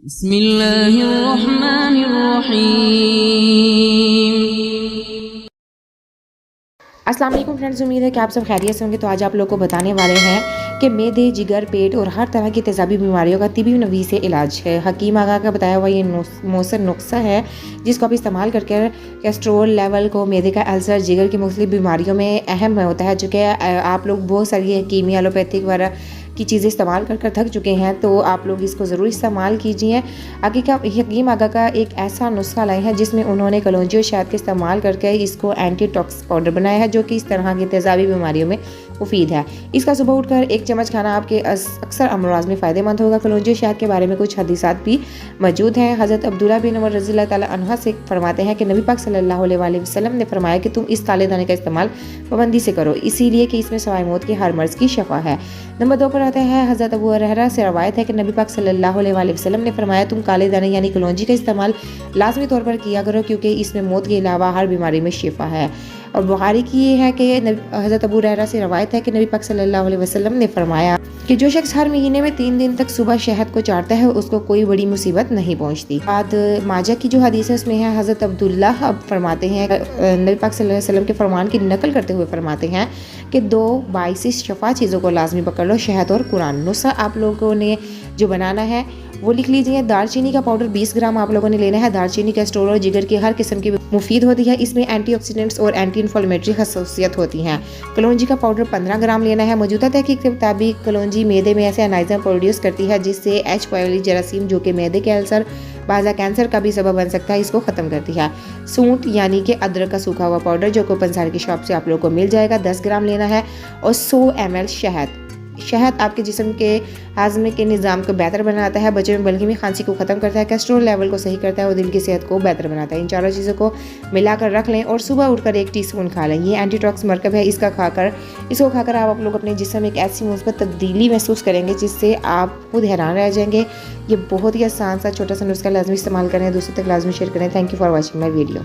बिस्मिल्लाहिर्रहमानिर्रहीम। अस्सलाम वालेकुम फ्रेंड्स, उम्मीद है कि आप सब खैरियत से होंगे। तो आज आप लोगों को बताने वाले हैं कि मैदे, जिगर, पेट और हर तरह की तेज़ाबी बीमारियों का तिबी नवी से इलाज है। हकीम आगा का बताया हुआ ये मौसर नुस्खा है जिसको आप इस्तेमाल करके कोलेस्ट्रॉल लेवल को, मैदे का अल्सर, जिगर की मुख्तलिफ बीमारियों में अहम होता है। जो कि आप लोग बहुत सारी हकीमी एलोपैथिक वगैरह की चीज़ें इस्तेमाल कर थक चुके हैं, तो आप लोग इसको ज़रूर इस्तेमाल कीजिए। हकीम आगा का एक ऐसा नुस्खा लाए हैं जिसमें उन्होंने कलौंजी और शहद का इस्तेमाल करके इसको एंटीटॉक्स पाउडर बनाया है जो कि इस तरह की तेज़ाबी बीमारियों में मुफीद है। इसका सुबह उठकर एक चम्मच खाना आपके अक्सर अमराज में फ़ायदेमंद होगा। कलौंजी और शहद के बारे में कुछ हदीसात भी मौजूद हैं। हज़रत अब्दुल्ला बिन उमर रज़ियल्लाहु ताला अन्हा से फरमाते हैं कि नबी पाक सल्लल्लाहु अलैहि वसल्लम ने फरमाया कि तुम इस काले दाने का इस्तेमाल पाबंदी से करो, इसीलिए कि इसमें सवाए मौत की हर मर्ज़ की शफा है। नंबर 2 पर आता है हज़रत अबू हुरैरा से रवायत है कि नबी पाक सल्लल्लाहु अलैहि वसल्लम ने फरमाया तुम काले दाने यानी कलौंजी का इस्तेमाल लाजमी तौर पर किया करो क्योंकि इसमें मौत के अलावा हर बीमारी में शिफा है। और बुखारी की ये है कि हज़रत अबू हुरैरा से रवायत है कि नबी पाक सल्लल्लाहु अलैहि वसल्लम ने फरमाया कि जो शख्स हर महीने में 3 दिन तक सुबह शहद को चाटता है उसको कोई बड़ी मुसीबत नहीं पहुंचती। बाद माजा की जो हदीस है उसमें है हज़रत अब्दुल्ला फरमाते हैं, नबी पाक सल्लल्लाहु अलैहि वसल्लम के फरमान की नकल करते हुए फरमाते हैं कि 2 बाइस शफा चीज़ों को लाजमी पकड़ लो, शहद और कुरान। नुस्खा आप लोगों ने जो बनाना है वो लिख लीजिए। दालचीनी का पाउडर 20 ग्राम आप लोगों ने लेना है। दालचीनी कोलेस्ट्रॉल और जिगर की हर किस्म की मुफीद होती है, इसमें एंटीऑक्सीडेंट्स और एंटी इन्फ्लेमेटरी खसूसियत होती हैं। कलौंजी का पाउडर 15 ग्राम लेना है। मौजूदा तहकीक के मुताबिक कलौंजी मैदे में ऐसे एनाइज़म प्रोड्यूस करती है जिससे एच पायली जरासीम जो कि मैदे के अल्सर, बाजा कैंसर का भी सबब बन सकता है, इसको ख़त्म करती है। सूंठ यानी कि अदरक का सूखा हुआ पाउडर जो कि पंसार की शॉप से आप लोगों को मिल जाएगा, 10 ग्राम लेना है। और 100 ml शहद आपके जिस्म के हाजमे के निज़ाम को बेहतर बनाता है, बच्चों में बलगमी खांसी को ख़त्म करता है, कोलेस्ट्रॉल लेवल को सही करता है और दिल की सेहत को बेहतर बनाता है। इन चारों चीज़ों को मिलाकर रख लें और सुबह उठकर 1 टीस्पून खा लें। ये एंटीटॉक्स मरकब है, इसको खाकर आप लोग अपने जिस्म में एक ऐसी मुस्बत तब्दीली महसूस करेंगे जिससे आप खुद हैरान रह जाएंगे। ये बहुत ही आसान सा छोटा सा नुस्खा, लाजमी इस्तेमाल करें, दूसरों तक लाजमी शेयर करें। Thank you for watching my video.